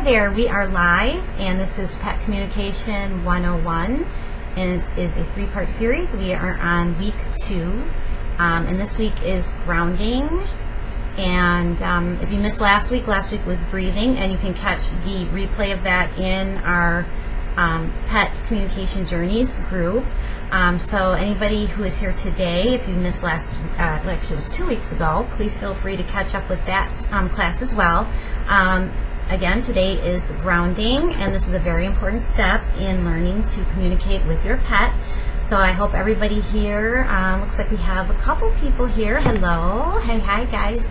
there, we are live, and this is Pet Communication 101, and it is a 3-part series. We are on week 2, and this week is grounding. And if you missed last week was breathing, and you can catch the replay of that in our Pet Communication Journeys group. So anybody who is here today, if you missed actually it was 2 weeks ago, please feel free to catch up with that class as well. Again, today is grounding, and this is a very important step in learning to communicate with your pet. So I hope everybody here, looks like we have a couple people here. Hello. Hey, hi guys.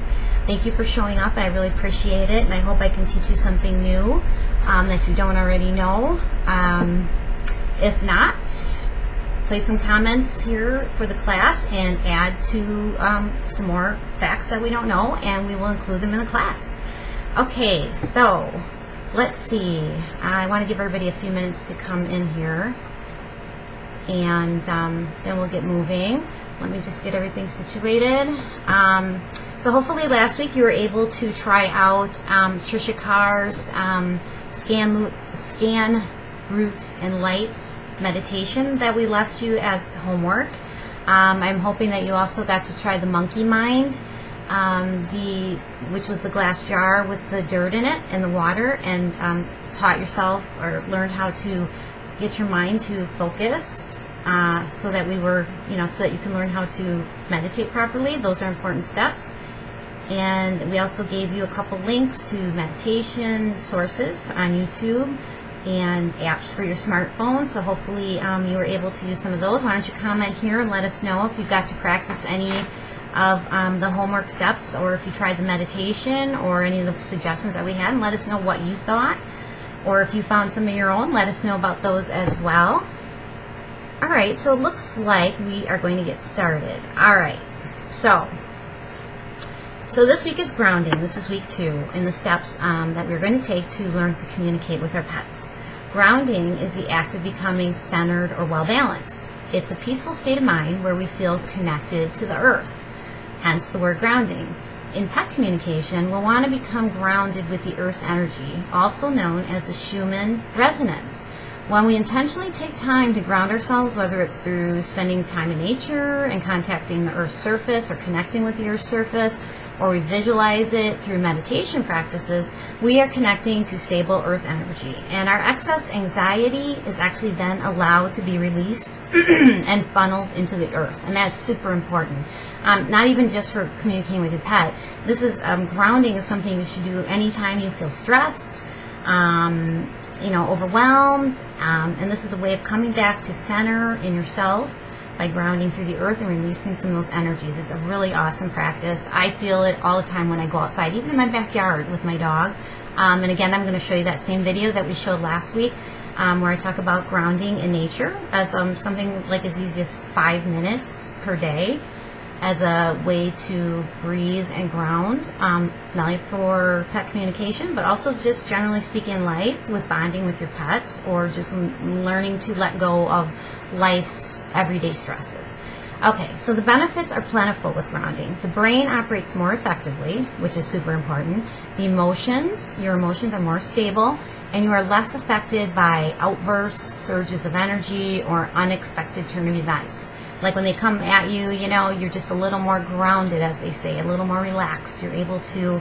Thank you for showing up. I really appreciate it, and I hope I can teach you something new that you don't already know. If not, place some comments here for the class and add to some more facts that we don't know, and we will include them in the class. Okay, so let's see. I want to give everybody a few minutes to come in here, and then we'll get moving. Let me just get everything situated. So hopefully last week you were able to try out Trisha Carr's scan, root, and light meditation that we left you as homework. I'm hoping that you also got to try the monkey mind, which was the glass jar with the dirt in it and the water, and taught yourself or learned how to get your mind to focus, so that so that you can learn how to meditate properly. Those are important steps. And we also gave you a couple links to meditation sources on YouTube and apps for your smartphone. So hopefully you were able to use some of those. Why don't you comment here and let us know if you got to practice any of the homework steps, or if you tried the meditation or any of the suggestions that we had, and let us know what you thought, or if you found some of your own, let us know about those as well. All right, so it looks like we are going to get started. All right, so this week is grounding. This is week 2 in the steps that we're going to take to learn to communicate with our pets. Grounding is the act of becoming centered or well-balanced. It's a peaceful state of mind where we feel connected to the earth, hence the word grounding. In pet communication, we'll want to become grounded with the earth's energy, also known as the Schumann resonance. When we intentionally take time to ground ourselves, whether it's through spending time in nature and contacting the earth's surface or connecting with the earth's surface, or we visualize it through meditation practices, we are connecting to stable earth energy. And our excess anxiety is actually then allowed to be released and funneled into the earth. And that's super important. Not even just for communicating with your pet. This is grounding is something you should do anytime you feel stressed, overwhelmed, and this is a way of coming back to center in yourself by grounding through the earth and releasing some of those energies. It's a really awesome practice. I feel it all the time when I go outside, even in my backyard with my dog. And again, I'm going to show you that same video that we showed last week, where I talk about grounding in nature as something like as easy as 5 minutes per day as a way to breathe and ground, not only for pet communication, but also just generally speaking in life with bonding with your pets, or just learning to let go of life's everyday stresses. Okay, so the benefits are plentiful with grounding. The brain operates more effectively, which is super important. Your emotions are more stable, and you are less affected by outbursts, surges of energy, or unexpected turn of events. Like when they come at you, you're just a little more grounded, as they say, a little more relaxed. You're able to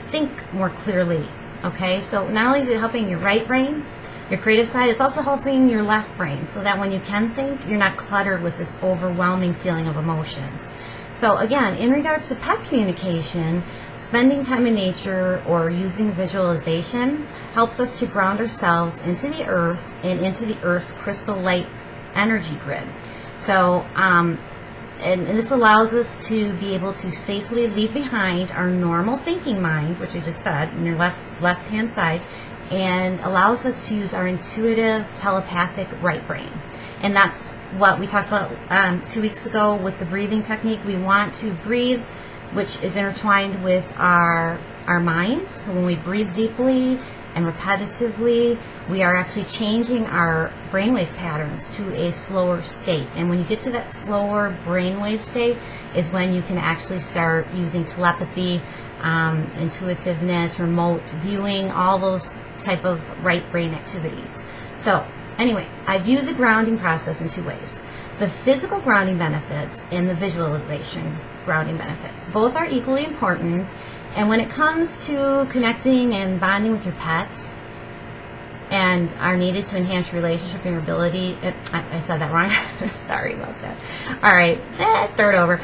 think more clearly, okay? So not only is it helping your right brain, your creative side, it's also helping your left brain, so that when you can think, you're not cluttered with this overwhelming feeling of emotions. So again, in regards to pet communication, spending time in nature or using visualization helps us to ground ourselves into the earth and into the earth's crystal light energy grid. So, and this allows us to be able to safely leave behind our normal thinking mind, which I just said, in your left-hand side, and allows us to use our intuitive, telepathic right brain. And that's what we talked about 2 weeks ago with the breathing technique. We want to breathe, which is intertwined with our minds. So when we breathe deeply and repetitively, we are actually changing our brainwave patterns to a slower state. And when you get to that slower brainwave state is when you can actually start using telepathy intuitiveness, remote viewing, all those type of right brain activities. So anyway, I view the grounding process in two ways. The physical grounding benefits and the visualization grounding benefits. Both are equally important. And when it comes to connecting and bonding with your pets and are needed to enhance your relationship and your ability, I said that wrong. Sorry about that. All right, start over.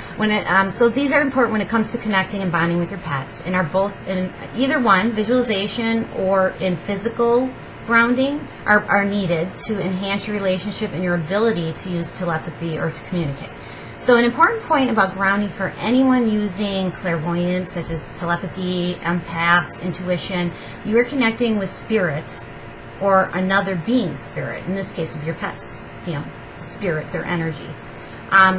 So these are important when it comes to connecting and bonding with your pets, and are both in either one, visualization or in physical grounding, are needed to enhance your relationship and your ability to use telepathy or to communicate. So an important point about grounding for anyone using clairvoyance, such as telepathy, empaths, intuition, you are connecting with spirit or another being's spirit, in this case of your pet's, spirit, their energy.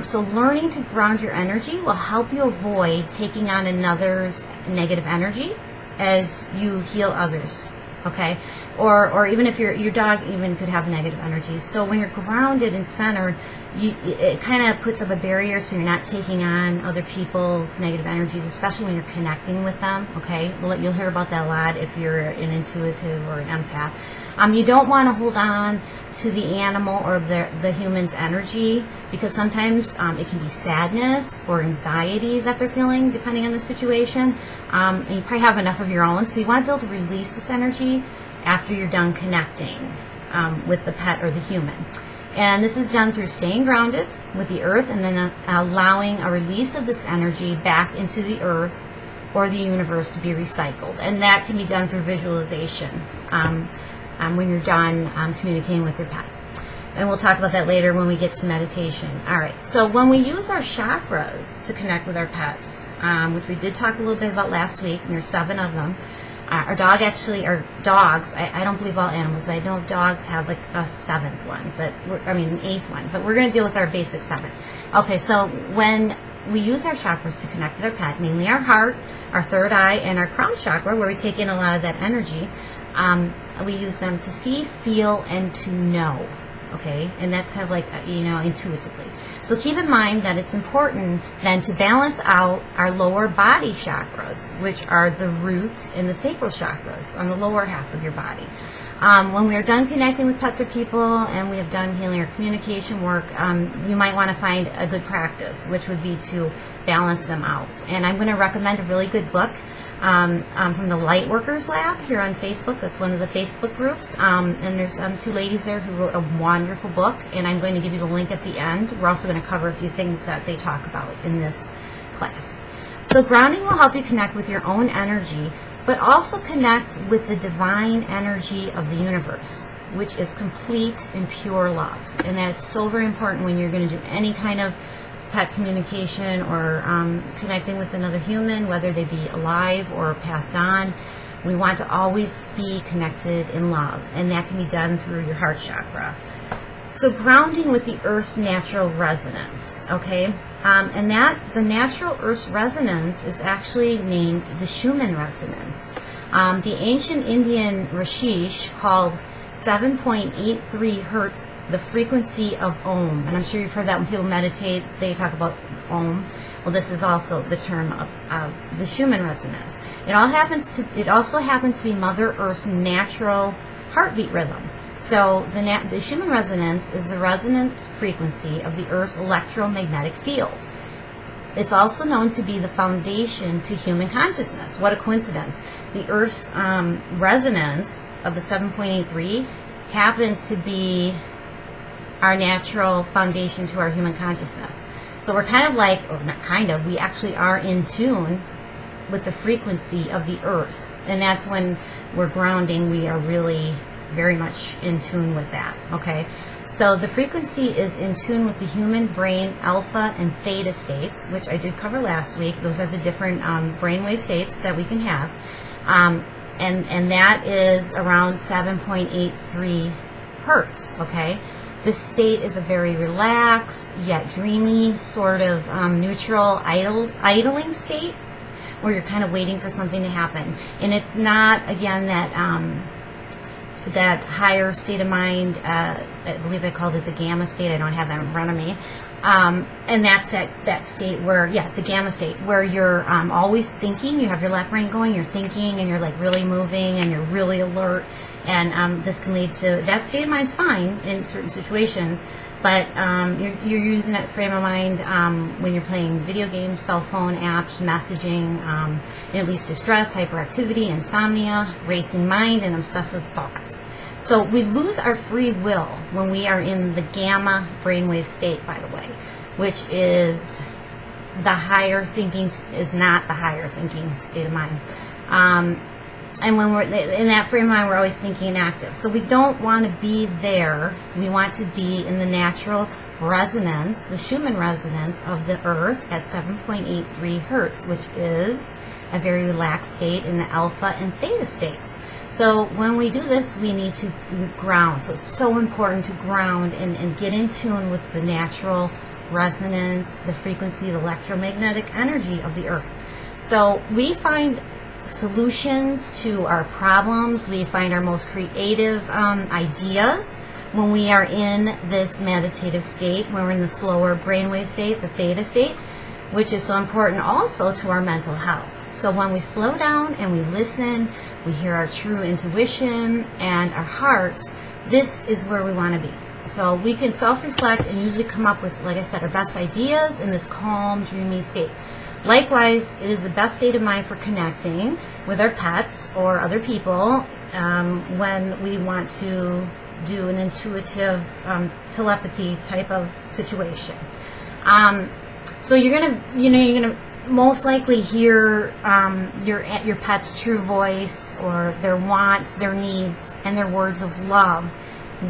So learning to ground your energy will help you avoid taking on another's negative energy as you heal others, okay? Or even if your dog even could have negative energy. So when you're grounded and centered, it kind of puts up a barrier so you're not taking on other people's negative energies, especially when you're connecting with them, okay? You'll hear about that a lot if you're an intuitive or an empath. You don't want to hold on to the animal or the human's energy, because sometimes it can be sadness or anxiety that they're feeling, depending on the situation. And you probably have enough of your own, so you want to be able to release this energy after you're done connecting with the pet or the human. And this is done through staying grounded with the earth and then allowing a release of this energy back into the earth or the universe to be recycled. And that can be done through visualization when you're done communicating with your pet. And we'll talk about that later when we get to meditation. All right, so when we use our chakras to connect with our pets, which we did talk a little bit about last week, and there's 7 of them. Our dogs, I don't believe all animals, but I know dogs have like a 7th one, an 8th one, but we're going to deal with our basic 7. Okay, so when we use our chakras to connect with our pet, mainly our heart, our third eye, and our crown chakra, where we take in a lot of that energy, we use them to see, feel, and to know, okay? And that's kind of like, intuitively. So keep in mind that it's important then to balance out our lower body chakras, which are the root and the sacral chakras on the lower half of your body. When we are done connecting with pets or people and we have done healing or communication work, you might want to find a good practice, which would be to balance them out. And I'm going to recommend a really good book from the Lightworkers Lab here on Facebook. That's one of the Facebook groups. And there's 2 ladies there who wrote a wonderful book, and I'm going to give you the link at the end. We're also going to cover a few things that they talk about in this class. So grounding will help you connect with your own energy, but also connect with the divine energy of the universe, which is complete and pure love. And that is so very important when you're going to do any kind of pet communication or connecting with another human, whether they be alive or passed on. We want to always be connected in love, and that can be done through your heart chakra. So grounding with the Earth's natural resonance, okay? And the natural Earth's resonance is actually named the Schumann resonance. The ancient Indian Rishish called 7.83 hertz the frequency of Om. And I'm sure you've heard that when people meditate, they talk about Om. Well, this is also the term of the Schumann resonance. It also happens to be Mother Earth's natural heartbeat rhythm. So the Schumann resonance is the resonance frequency of the Earth's electromagnetic field. It's also known to be the foundation to human consciousness. What a coincidence. The Earth's resonance of the 7.83 happens to be our natural foundation to our human consciousness. So we're kind of like, or not kind of, we actually are in tune with the frequency of the Earth. And that's when we're grounding, we are really very much in tune with that, okay? So the frequency is in tune with the human brain alpha and theta states, which I did cover last week. Those are the different brainwave states that we can have. And that is around 7.83 hertz, okay? This state is a very relaxed, yet dreamy, sort of neutral, idling state, where you're kind of waiting for something to happen. And it's not, again, that higher state of mind, I believe I called it the gamma state, I don't have that in front of me, And that's that state where, the gamma state, where you're always thinking. You have your left brain going, you're thinking, and you're like really moving, and you're really alert. And this can lead to, that state of mind's fine in certain situations, but you're using that frame of mind when you're playing video games, cell phone apps, messaging. It leads to stress, hyperactivity, insomnia, racing mind, and obsessive thoughts. So we lose our free will when we are in the gamma brainwave state, by the way, which is the higher thinking, is not the higher thinking state of mind. And when we're in that frame of mind, we're always thinking and active. So we don't want to be there. We want to be in the natural resonance, the Schumann resonance of the Earth at 7.83 hertz, which is a very relaxed state in the alpha and theta states. So when we do this, we need to ground. So it's so important to ground and get in tune with the natural resonance, the frequency, the electromagnetic energy of the Earth. So we find solutions to our problems. We find our most creative ideas when we are in this meditative state, when we're in the slower brainwave state, the theta state, which is so important also to our mental health. So when we slow down and we listen, we hear our true intuition and our hearts, this is where we want to be. So we can self-reflect and usually come up with, like I said, our best ideas in this calm, dreamy state. Likewise, it is the best state of mind for connecting with our pets or other people when we want to do an intuitive telepathy type of situation. So you're gonna most likely hear your pet's true voice, or their wants, their needs, and their words of love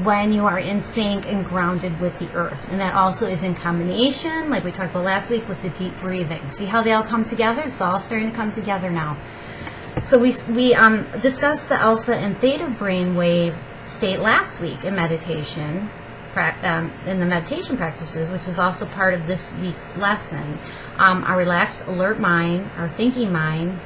when you are in sync and grounded with the Earth. And that also is in combination, like we talked about last week, with the deep breathing. See how they all come together? It's all starting to come together now. So we discussed the alpha and theta brainwave state last week in meditation, in the meditation practices, which is also part of this week's lesson. Our relaxed, alert mind, our thinking mind,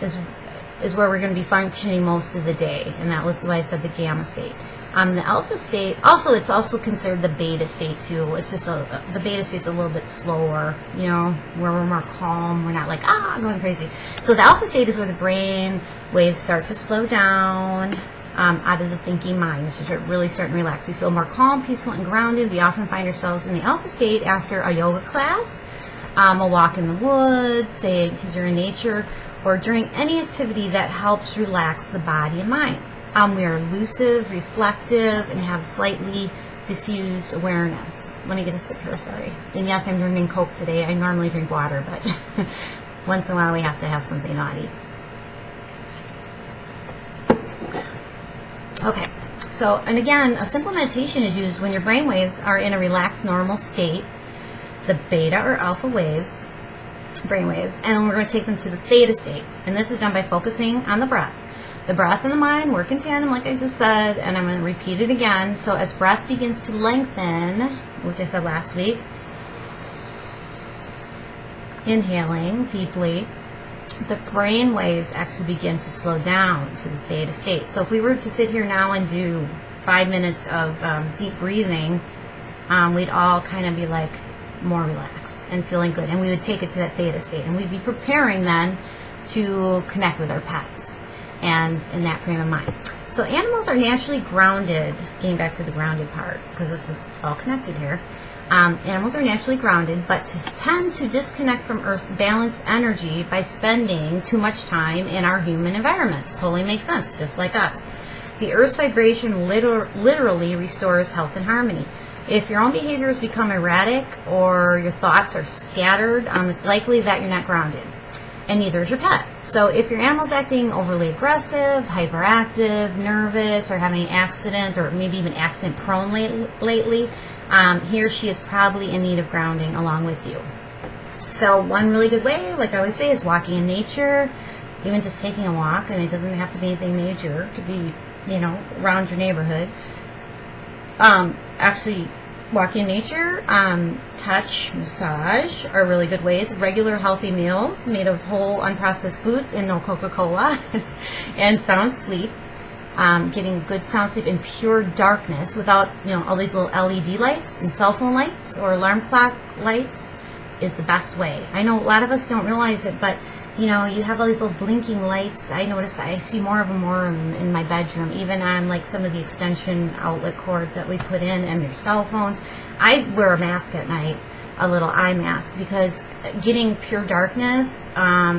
is where we're going to be functioning most of the day, and that was why I said the gamma state. The alpha state, it's also considered the beta state too. It's just the beta state's a little bit slower, where we're more calm. We're not like going crazy. So the alpha state is where the brain waves start to slow down out of the thinking mind. So you're really starting to relax. We feel more calm, peaceful, and grounded. We often find ourselves in the alpha state after a yoga class, a walk in the woods, say because you're in nature, or during any activity that helps relax the body and mind. We are elusive, reflective, and have slightly diffused awareness. Let me get a sip here, sorry. And yes, I'm drinking Coke today. I normally drink water, but once in a while we have to have something naughty. Okay, so, and again, a simple meditation is used when your brain waves are in a relaxed, normal state, the beta or alpha waves, brainwaves, and we're going to take them to the theta state. And this is done by focusing on the breath. The breath and the mind work in tandem, like I just said, and I'm going to repeat it again. So as breath begins to lengthen, which I said last week, inhaling deeply, the brain waves actually begin to slow down to the theta state. So if we were to sit here now and do 5 minutes of deep breathing, we'd all kind of be like more relaxed and feeling good, and we would take it to that theta state, and we'd be preparing then to connect with our pets and in that frame of mind. So animals are naturally grounded, getting back to the grounded part because this is all connected here. Animals are naturally grounded, but tend to disconnect from Earth's balanced energy by spending too much time in our human environments. Totally makes sense, just like us. The Earth's vibration literally restores health and harmony. If your own behaviors become erratic or your thoughts are scattered, it's likely that you're not grounded, and neither is your pet. So if your animal's acting overly aggressive, hyperactive, nervous, or having an accident, or maybe even accident prone lately, he or she is probably in need of grounding along with you. So one really good way, like I always say, is walking in nature, even just taking a walk, and it doesn't have to be anything major. It could be, around your neighborhood. Actually, walking in nature, touch, massage are really good ways. Regular healthy meals made of whole unprocessed foods and no Coca-Cola, and sound sleep getting good sound sleep in pure darkness without, all these little LED lights and cell phone lights or alarm clock lights is the best way. I know a lot of us don't realize it, but you have all these little blinking lights. I notice I see more of them in my bedroom, even on like some of the extension outlet cords that we put in and your cell phones. I wear a mask at night, a little eye mask, because getting pure darkness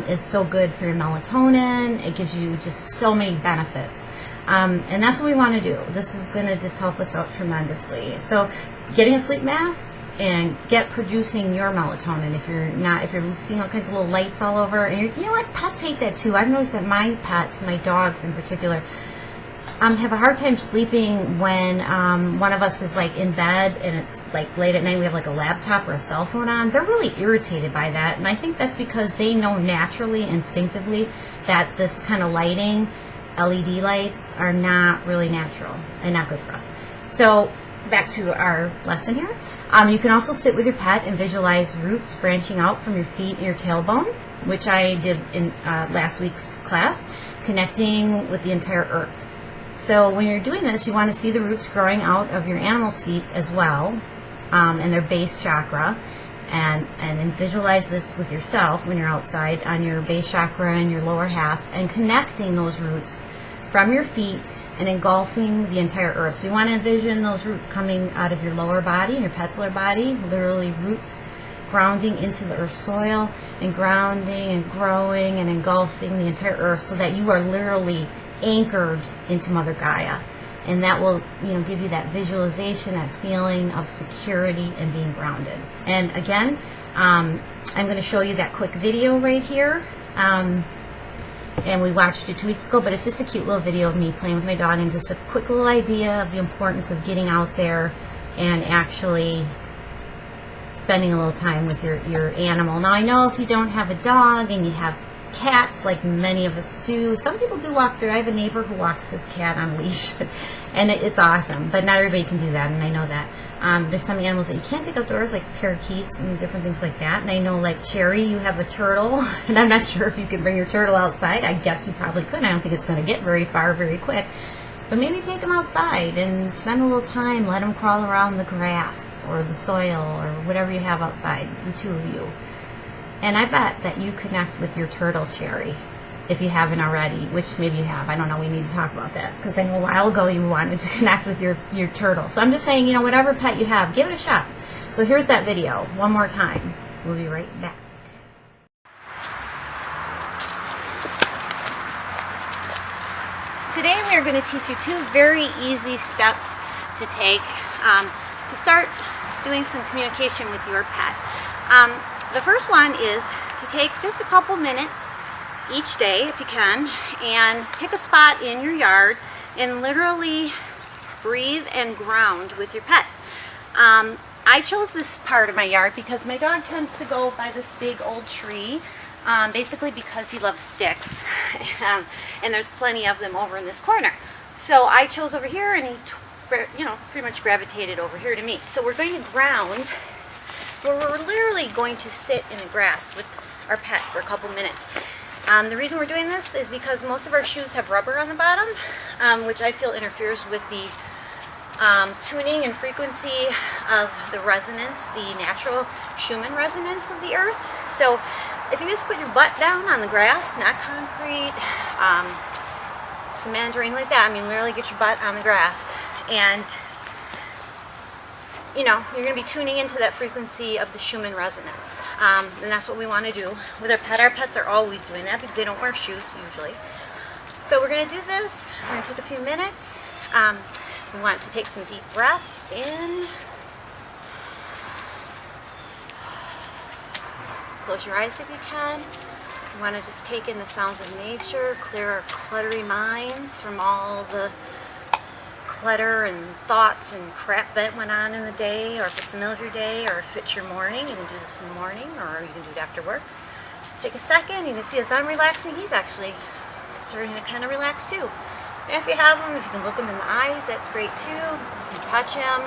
is so good for your melatonin. It gives you just so many benefits. And that's what we want to do. This is going to just help us out tremendously. So getting a sleep mask and get producing your melatonin. If you're seeing all kinds of little lights all over, and you know what, pets hate that too. I've noticed that my pets, my dogs in particular, have a hard time sleeping when one of us is like in bed and it's like late at night, we have like a laptop or a cell phone on. They're really irritated by that, and I think that's because they know naturally, instinctively, that this kind of lighting, LED lights, are not really natural and not good for us. So back to our lesson here. You can also sit with your pet and visualize roots branching out from your feet and your tailbone, which I did in last week's class, connecting with the entire earth. So when you're doing this, you want to see the roots growing out of your animal's feet as well, and their base chakra, and then visualize this with yourself when you're outside on your base chakra and your lower half, and connecting those roots from your feet and engulfing the entire earth. So you want to envision those roots coming out of your lower body and your pet's lower body, literally roots grounding into the earth's soil and grounding and growing and engulfing the entire earth, so that you are literally anchored into Mother Gaia. And that will, give you that visualization, that feeling of security and being grounded. And again, I'm going to show you that quick video right here. And we watched it 2 weeks ago, but it's just a cute little video of me playing with my dog, and just a quick little idea of the importance of getting out there and actually spending a little time with your animal. Now, I know if you don't have a dog and you have cats, like many of us do, some people do walk through. I have a neighbor who walks his cat on a leash, and it's awesome, but not everybody can do that, and I know that. There's some animals that you can't take outdoors, like parakeets and different things like that. And I know, like Cherry, you have a turtle, and I'm not sure if you can bring your turtle outside. I guess you probably could. I don't think it's going to get very far very quick. But maybe take them outside and spend a little time. Let them crawl around the grass or the soil or whatever you have outside, the two of you. And I bet that you connect with your turtle, Cherry, if you haven't already, which maybe you have. I don't know. We need to talk about that, because I know a while ago you wanted to connect with your turtle. So I'm just saying, whatever pet you have, give it a shot. So here's that video one more time. We'll be right back. Today we are going to teach you 2 very easy steps to take to start doing some communication with your pet. The first one is to take just a couple minutes each day, if you can, and pick a spot in your yard and literally breathe and ground with your pet. I chose this part of my yard because my dog tends to go by this big old tree, basically because he loves sticks, and there's plenty of them over in this corner. So I chose over here, and he pretty much gravitated over here to me. So we're going to ground, where we're literally going to sit in the grass with our pet for a couple minutes. The reason we're doing this is because most of our shoes have rubber on the bottom, which I feel interferes with the tuning and frequency of the resonance, the natural Schumann resonance of the earth. So if you just put your butt down on the grass, not concrete, cement or anything like that, literally get your butt on the grass, and you're going to be tuning into that frequency of the Schumann resonance. And that's what we want to do with our pet. Our pets are always doing that because they don't wear shoes usually. So we're going to do this. We're going to take a few minutes. We want to take some deep breaths in. Close your eyes if you can. You want to just take in the sounds of nature, clear our cluttery minds from all the clutter and thoughts and crap that went on in the day, or if it's the middle of your day, or if it's your morning, you can do this in the morning, or you can do it after work. Take a second. You can see as I'm relaxing, he's actually starting to kind of relax too. And if you have him, if you can look him in the eyes, that's great too. You can touch him.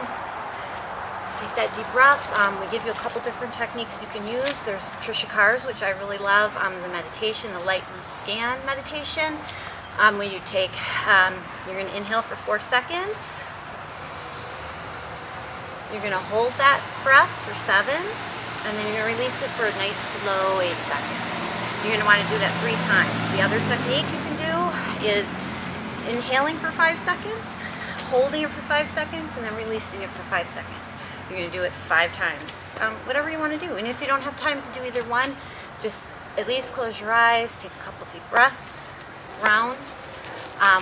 Take that deep breath. We give you a couple different techniques you can use. There's Trisha Carr's, which I really love, the meditation, the light root scan meditation. When you take, you're going to inhale for 4 seconds. You're going to hold that breath for 7, and then you're going to release it for a nice slow 8 seconds. You're going to want to do that 3 times. The other technique you can do is inhaling for 5 seconds, holding it for 5 seconds, and then releasing it for 5 seconds. You're going to do it 5 times. Whatever you want to do. And if you don't have time to do either one, just at least close your eyes, take a couple deep breaths, ground.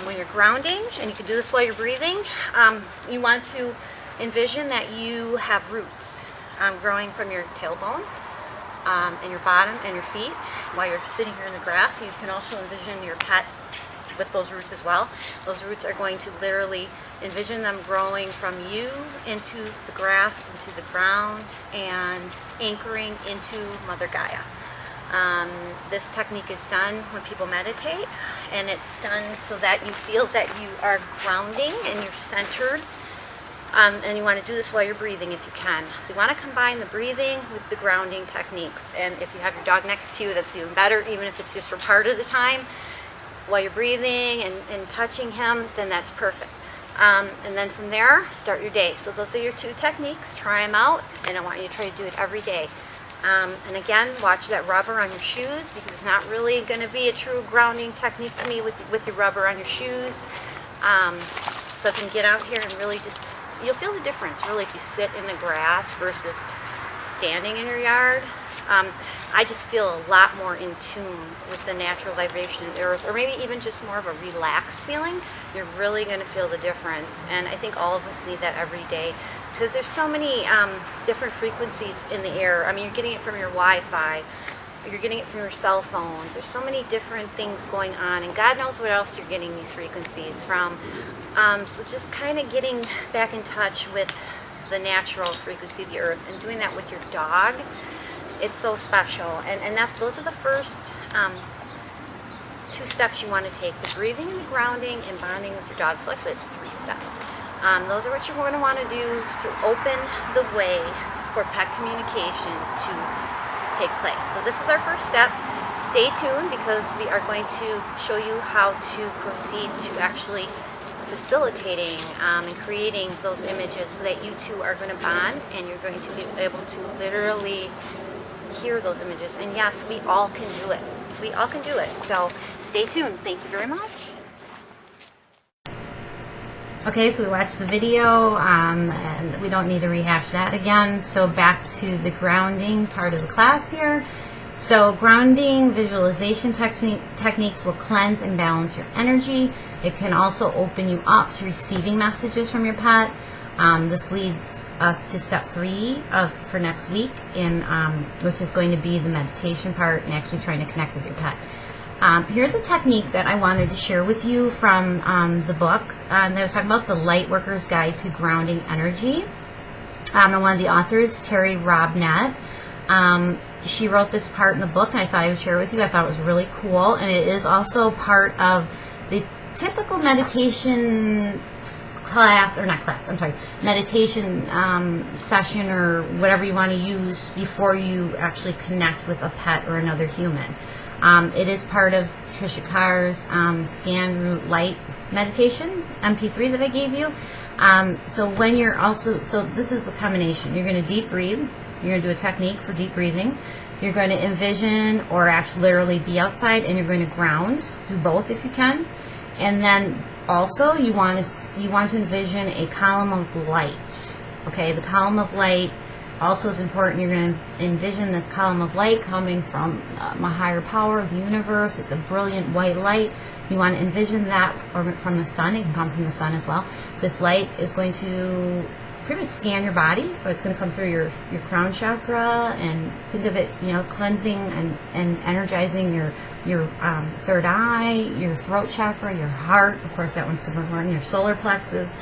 When you're grounding, and you can do this while you're breathing, you want to envision that you have roots growing from your tailbone and your bottom and your feet while you're sitting here in the grass. You can also envision your pet with those roots as well. Those roots are going to literally envision them growing from you into the grass, into the ground, and anchoring into Mother Gaia. This technique is done when people meditate, and it's done so that you feel that you are grounding and you're centered. And you want to do this while you're breathing if you can. So you want to combine the breathing with the grounding techniques. And if you have your dog next to you, that's even better, even if it's just for part of the time. While you're breathing and touching him, then that's perfect. And then from there, start your day. So those are your 2 techniques. Try them out, and I want you to try to do it every day. And again, watch that rubber on your shoes, because it's not really going to be a true grounding technique to me with your rubber on your shoes. So if you can get out here and really just, you'll feel the difference really if you sit in the grass versus standing in your yard. I just feel a lot more in tune with the natural vibration of the earth, or maybe even just more of a relaxed feeling. You're really going to feel the difference, and I think all of us need that every day, because there's so many different frequencies in the air. I mean, you're getting it from your Wi-Fi, you're getting it from your cell phones. There's so many different things going on, and God knows what else you're getting these frequencies from. So just kind of getting back in touch with the natural frequency of the earth, and doing that with your dog, it's so special. And those are the first 2 steps you want to take: the breathing and the grounding and bonding with your dog. So actually it's 3 steps. Those are what you're going to want to do to open the way for pet communication to take place. So this is our first step. Stay tuned, because we are going to show you how to proceed to actually facilitating and creating those images, so that you 2 are going to bond, and you're going to be able to literally hear those images. And yes, we all can do it. We all can do it. So stay tuned. Thank you very much. Okay, so we watched the video, and we don't need to rehash that again. So back to the grounding part of the class here. So grounding visualization techniques will cleanse and balance your energy. It can also open you up to receiving messages from your pet. This leads us to step 3 for next week, which is going to be the meditation part and actually trying to connect with your pet. Here's a technique that I wanted to share with you from the book that was talking about, The Light Worker's Guide to Grounding Energy. And one of the authors, Terry Robnett, she wrote this part in the book, and I thought I would share it with you. I thought it was really cool, and it is also part of the typical meditation meditation session, or whatever you want to use before you actually connect with a pet or another human. It is part of Trisha Carr's Scan Root Light meditation, MP3 that I gave you. So when you're also, so this is the combination. You're going to deep breathe. You're going to do a technique for deep breathing. You're going to envision, or actually literally be outside, and you're going to ground. Do both if you can. And then also you want to envision a column of light. Okay, the column of light also is important. You're going to envision this column of light coming from a higher power of the universe. It's a brilliant white light. You want to envision that, or from the sun. It can come from the sun as well. This light is going to pretty much scan your body, but it's going to come through your crown chakra, and think of it, cleansing and energizing your third eye, your throat chakra, your heart. Of course, that one's super important. Your solar plexus,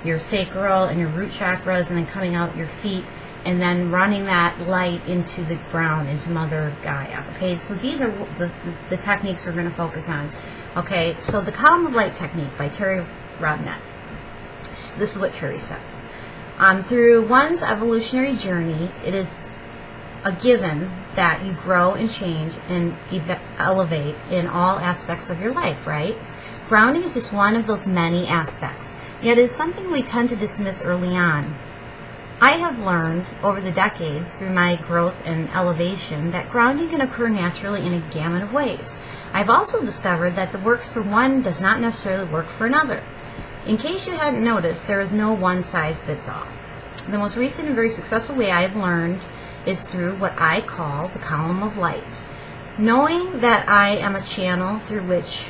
your sacral, and your root chakras, and then coming out your feet, and then running that light into the ground, into Mother Gaia. Okay, so these are the techniques we're going to focus on. Okay, so the column of light technique by Terry Robnett. This is what Terry says. Through one's evolutionary journey, it is a given that you grow and change and elevate in all aspects of your life, right? Grounding is just one of those many aspects, yet it is something we tend to dismiss early on. I have learned over the decades through my growth and elevation that grounding can occur naturally in a gamut of ways. I've also discovered that what works for one does not necessarily work for another. In case you hadn't noticed, there is no one size fits all. The most recent and very successful way I have learned is through what I call the column of light. Knowing that I am a channel through which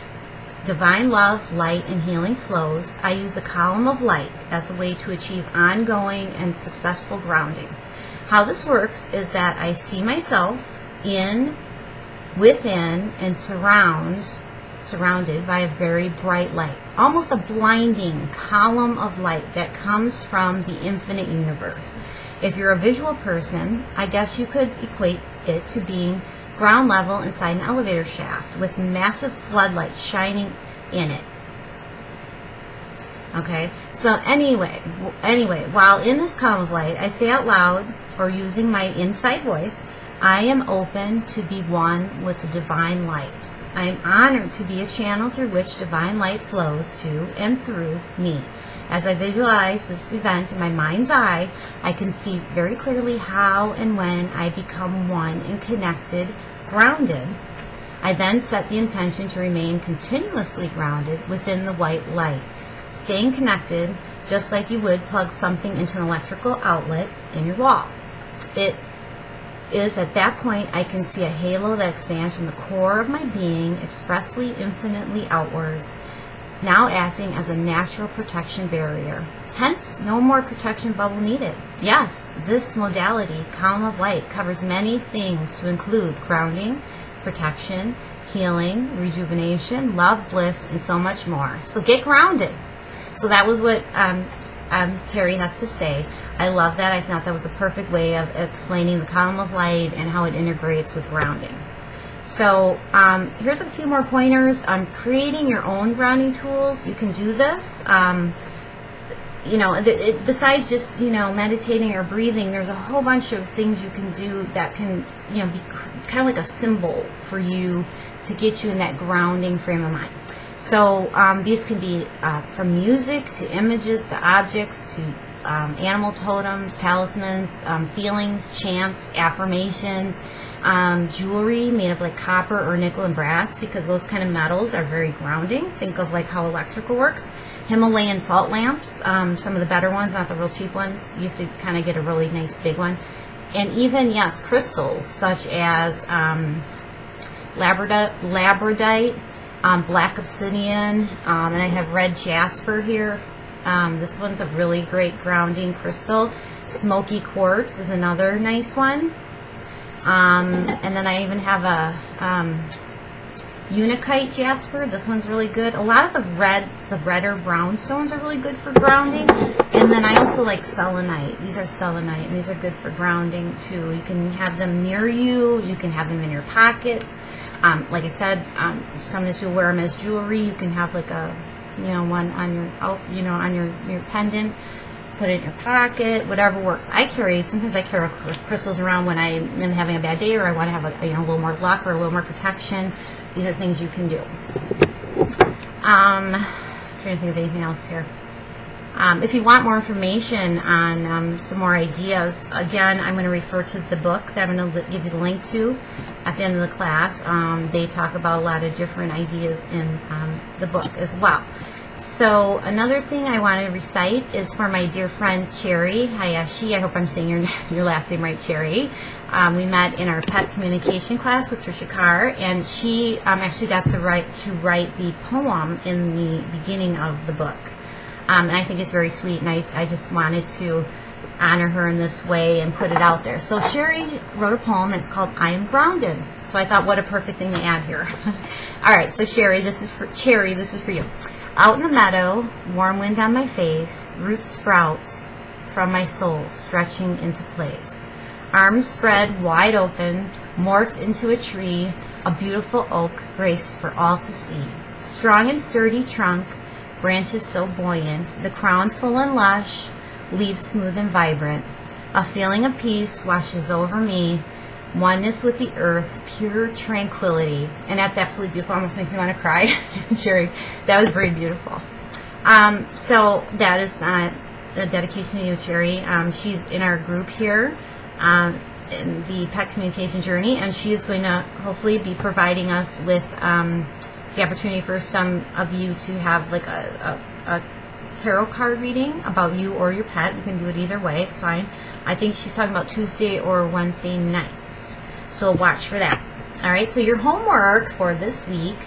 divine love, light, and healing flows, I use a column of light as a way to achieve ongoing and successful grounding. How this works is that I see myself within, and surrounded by a very bright light, almost a blinding column of light that comes from the infinite universe. If you're a visual person, I guess you could equate it to being ground level inside an elevator shaft with massive floodlights shining in it. Okay, so anyway, while in this column of light, I say out loud, or using my inside voice, I am open to be one with the divine light. I am honored to be a channel through which divine light flows to and through me. As I visualize this event in my mind's eye, I can see very clearly how and when I become one and connected, grounded. I then set the intention to remain continuously grounded within the white light, staying connected just like you would plug something into an electrical outlet in your wall. It is at that point I can see a halo that expands from the core of my being expressly infinitely outwards, now acting as a natural protection barrier. Hence, no more protection bubble needed. Yes, this modality, column of light, covers many things to include grounding, protection, healing, rejuvenation, love, bliss, and so much more. So get grounded. So that was what Terry has to say. I love that. I thought that was a perfect way of explaining the column of light and how it integrates with grounding. So here's a few more pointers on creating your own grounding tools. You can do this. Besides just, meditating or breathing, there's a whole bunch of things you can do that can, be kind of like a symbol for you to get you in that grounding frame of mind. So these can be from music to images to objects to animal totems, talismans, feelings, chants, affirmations, jewelry made of like copper or nickel and brass, because those kind of metals are very grounding. Think of like how electrical works. Himalayan salt lamps, some of the better ones, not the real cheap ones. You have to kind of get a really nice big one. And even, yes, crystals such as labradorite, black obsidian, and I have red jasper here. This one's a really great grounding crystal. Smoky quartz is another nice one. And then I even have a Unikite jasper. This one's really good. A lot of the redder brown stones are really good for grounding. And then I also like selenite. These are selenite, and these are good for grounding too. You can have them near you. You can have them in your pockets. Like I said, sometimes people wear them as jewelry. You can have like a, one on your, on your pendant. Put it in your pocket, whatever works. Sometimes I carry crystals around when I am having a bad day, or I want to have a little more luck or a little more protection. These are things you can do. I'm trying to think of anything else here. If you want more information on some more ideas, again, I'm going to refer to the book that I'm going to give you the link to at the end of the class. They talk about a lot of different ideas in the book as well. So another thing I want to recite is for my dear friend Cherry Hayashi. I hope I'm saying your last name right, Cherry. We met in our pet communication class with Trisha Carr, and she actually got the right to write the poem in the beginning of the book. And I think it's very sweet, and I just wanted to honor her in this way and put it out there. So Cherry wrote a poem. It's called I Am Grounded. So I thought, what a perfect thing to add here. All right, so Cherry, this is for you. Out in the meadow, warm wind on my face, roots sprout from my soul, stretching into place. Arms spread wide open, morph into a tree, a beautiful oak, graced for all to see. Strong and sturdy trunk, branches so buoyant, the crown full and lush, leaves smooth and vibrant. A feeling of peace washes over me, oneness with the earth, pure tranquility. And that's absolutely beautiful. Almost makes me want to cry. Sherry, that was very beautiful. So that is a dedication to you, Cherry. She's in our group here in the Pet Communication Journey, and she is going to hopefully be providing us with the opportunity for some of you to have like a tarot card reading about you or your pet. You can do it either way, it's fine. I think she's talking about Tuesday or Wednesday nights, so watch for that. All right, so your homework for this week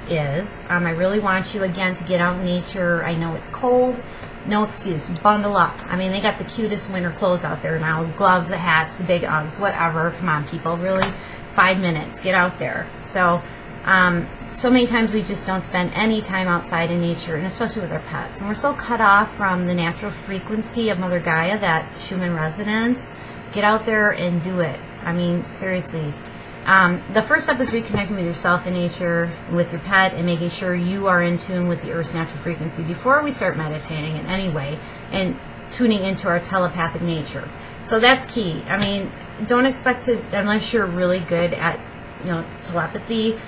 is, I really want you again to get out in nature. I know it's cold. No excuse. Bundle up. I mean, they got the cutest winter clothes out there now. Gloves, the hats, the big Uggs, whatever. Come on, people. Really, 5 minutes. Get out there. So, so many times we just don't spend any time outside in nature, and especially with our pets. And we're so cut off from the natural frequency of Mother Gaia, that Schumann resonance. Get out there and do it. I mean, seriously. The first step is reconnecting with yourself in nature, with your pet, and making sure you are in tune with the Earth's natural frequency before we start meditating in any way and tuning into our telepathic nature. So that's key. I mean, don't expect to, unless you're really good at, telepathy,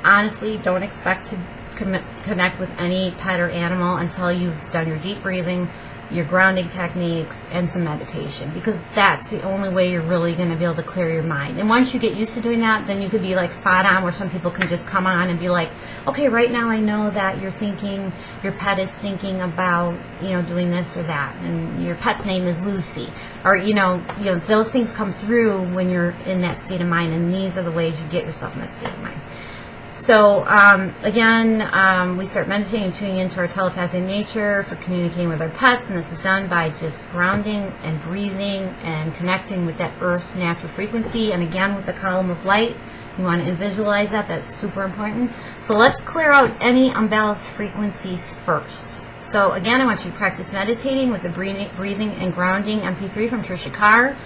honestly, don't expect to connect with any pet or animal until you've done your deep breathing, your grounding techniques, and some meditation, because that's the only way you're really going to be able to clear your mind. And once you get used to doing that, then you could be like spot on, where some people can just come on and be like, okay, right now I know that you're thinking, your pet is thinking about, doing this or that, and your pet's name is Lucy, or those things come through when you're in that state of mind, and these are the ways you get yourself in that state of mind. So, again, we start meditating and tuning into our telepathic nature for communicating with our pets, and this is done by just grounding and breathing and connecting with that Earth's natural frequency, and again with the column of light. You want to visualize that. That's super important. So let's clear out any unbalanced frequencies first. So, again, I want you to practice meditating with the breathing and grounding MP3 from Trisha Carr.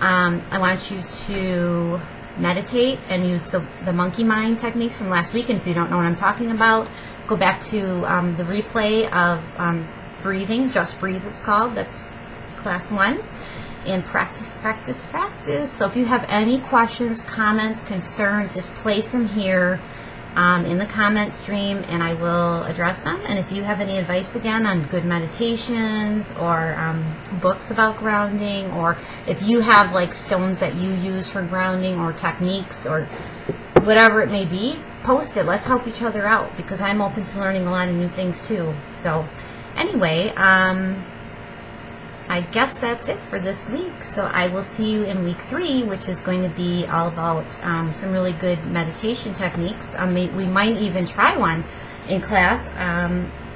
I want you to meditate and use the monkey mind techniques from last week. And if you don't know what I'm talking about, go back to the replay of breathing, Just Breathe it's called. That's class 1. And practice, practice, practice. So if you have any questions, comments, concerns, just place them here in the comment stream, and I will address them. And if you have any advice again on good meditations or books about grounding, or if you have like stones that you use for grounding or techniques or whatever it may be, post it. Let's help each other out, because I'm open to learning a lot of new things too. So anyway, I guess that's it for this week. So I will see you in week 3, which is going to be all about some really good meditation techniques. We might even try one in class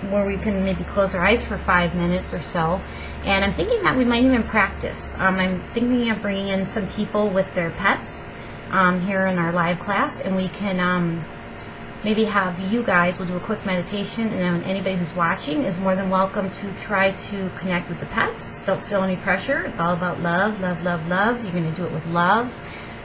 where we can maybe close our eyes for 5 minutes or so. And I'm thinking that we might even practice. I'm thinking of bringing in some people with their pets here in our live class, and we can maybe have you guys, we'll do a quick meditation, and then anybody who's watching is more than welcome to try to connect with the pets. Don't feel any pressure. It's all about love, love, love, love. You're going to do it with love.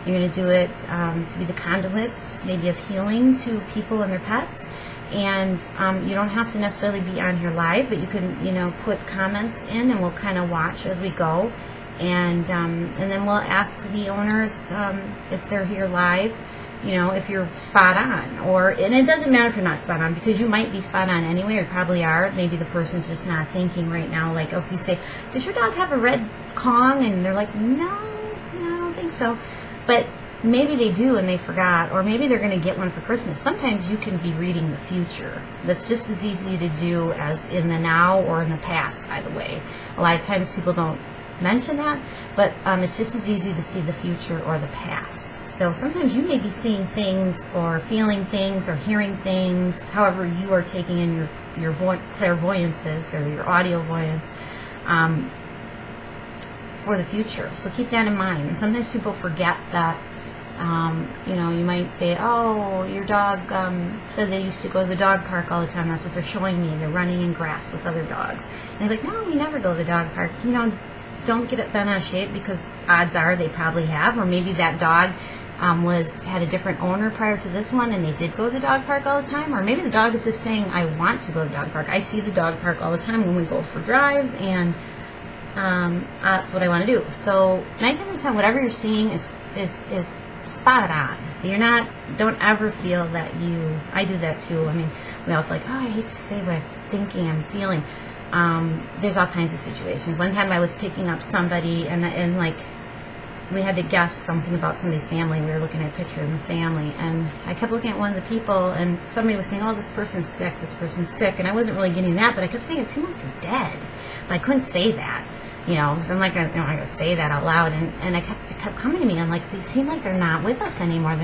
You're going to do it to be the conduits, maybe of healing to people and their pets. And you don't have to necessarily be on here live, but you can, put comments in, and we'll kind of watch as we go. And then we'll ask the owners if they're here live, if you're spot on, and it doesn't matter if you're not spot on, because you might be spot on anyway, or probably are. Maybe the person's just not thinking right now. Like, if you say, does your dog have a red Kong? And they're like, no, I don't think so. But maybe they do and they forgot, or maybe they're going to get one for Christmas. Sometimes you can be reading the future. That's just as easy to do as in the now or in the past, by the way. A lot of times people don't mention that, but it's just as easy to see the future or the past. So sometimes you may be seeing things or feeling things or hearing things, however you are taking in your clairvoyances or your audio voyance for the future. So keep that in mind. And sometimes people forget that, you might say, oh, your dog said they used to go to the dog park all the time. That's what they're showing me. They're running in grass with other dogs. And they're like, no, we never go to the dog park. Don't get it bent out of shape, because odds are they probably have, or maybe that dog had a different owner prior to this one, and they did go to the dog park all the time. Or maybe the dog is just saying, I want to go to the dog park. I see the dog park all the time when we go for drives, and that's what I want to do. So 9 times out of 10, whatever you're seeing is is spot on. Don't ever feel that I do that too. I mean, we all like, oh, I hate to say what I'm thinking, I'm feeling. There's all kinds of situations. One time I was picking up somebody and like, we had to guess something about somebody's family. We were looking at a picture of the family, and I kept looking at one of the people, and somebody was saying, oh, this person's sick, and I wasn't really getting that, but I kept saying, it seemed like they're dead. But I couldn't say that, because I'm like, I'm not going to say that out loud, and it kept coming to me. I'm like, they seem like they're not with us anymore,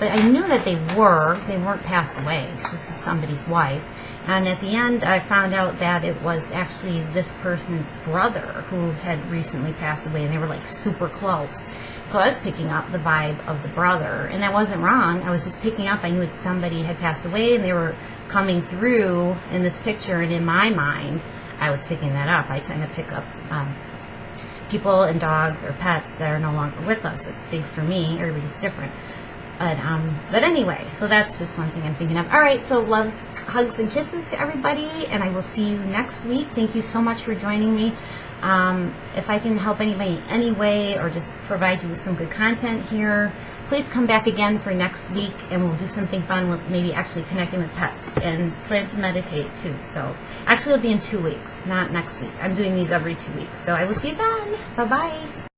but I knew that they weren't passed away, because this is somebody's wife. And at the end, I found out that it was actually this person's brother who had recently passed away, and they were like super close. So I was picking up the vibe of the brother, and I wasn't wrong. I was just picking up. I knew that somebody had passed away, and they were coming through in this picture, and in my mind, I was picking that up. I tend to pick up people and dogs or pets that are no longer with us. It's big for me. Everybody's different. But anyway, so that's just one thing I'm thinking of. All right, so loves, hugs, and kisses to everybody, and I will see you next week. Thank you so much for joining me. If I can help anybody in any way or just provide you with some good content here, please come back again for next week, and we'll do something fun with maybe actually connecting with pets, and plan to meditate too. So actually it'll be in 2 weeks, not next week. I'm doing these every 2 weeks. So I will see you then. Bye-bye.